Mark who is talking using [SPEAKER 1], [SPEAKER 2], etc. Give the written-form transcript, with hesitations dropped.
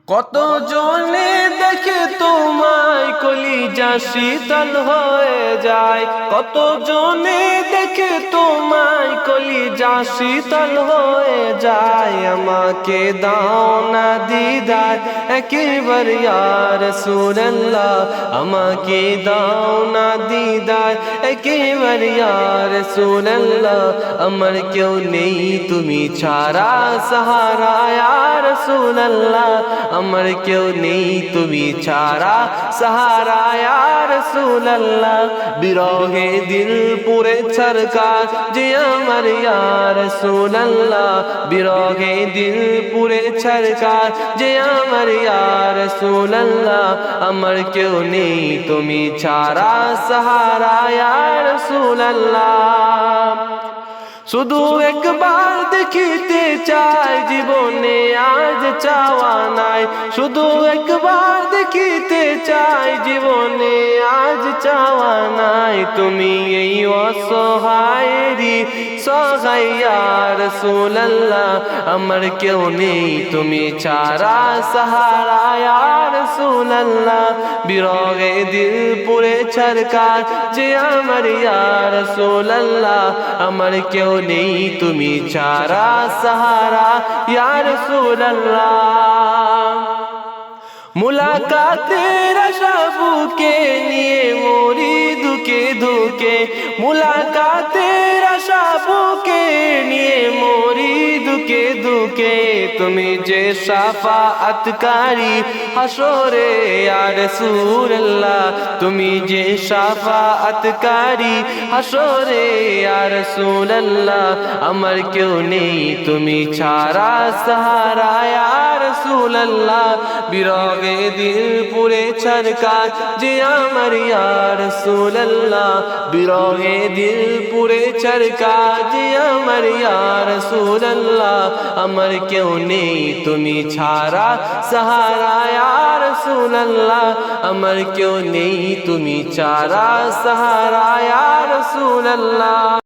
[SPEAKER 1] কত জনে দেখে তোমায় কলিজা শীতল হয়ে যায়, কত জনে দেখে তোমায় কলিজা শীতল হয়ে যায়। আমাকে দাও না দিদার একবার ইয়া রাসূলুল্লাহ, আমাকে দাও না দিদার একবার ইয়া রাসূলুল্লাহ। আমার কেউ নেই তুমি ছাড়া সাহারা ইয়া রাসূলুল্লাহ, আমার কেউ নেই তুমি ছাড়া সাহারা ইয়া রাসূলুল্লাহ। বিরহে দিল পুরে ছরকার যে আমার ইয়া রাসূলুল্লাহ, বিরহে দিল পুরে ছরকার যে আমার ইয়া রাসূলুল্লাহ। আমার কেউ নেই তুমি ছাড়া সাহারা ইয়া রাসূলুল্লাহ। শুধু একবার দেখিতে চাই জীবনে আজ চাওয়া নাই, শুধু একবার দেখিতে চাই জীবনে আজ চাওয়া নাই। তুমি এই অসহায়েরই সহায় ইয়া রাসূলুল্লাহ, আমার কেউ নেই তুমি ছাড়া সাহারা ইয়া রাসূলুল্লাহ। বিরহে দিল পুরে ছরকার যে আমার ইয়া রাসূলুল্লাহ, আমার কেউ নেই তুমি ছাড়া সাহারা ইয়া রাসূলুল্লাহ। মুলাকাতের আশা বুকে নিয়ে মরি দুকে দুকে, মুলাকাতের আশা বুকে নিয়ে মরি দুকে দুকে। তুমি যে শাফাআতকারী হাসরে ইয়া রাসূলুল্লাহ, তুমি যে শাফাআতকারী হাসরে ইয়া রাসূলুল্লাহ। আমার কেউ নেই তুমি ছাড়া সাহারা ইয়া রাসূলুল্লাহ। বিরহে দিল পুরে ছরকার যে আমার ইয়া রাসূলুল্লাহ, বিরহে দিল পুরে ছরকার যে আমার ইয়া রাসূলুল্লাহ। আমার কেউ নেই তুমি ছাড়া সাহারা ইয়া রাসূলুল্লাহ, আমার কেউ নেই তুমি ছাড়া সাহারা ইয়া রাসূলুল্লাহ।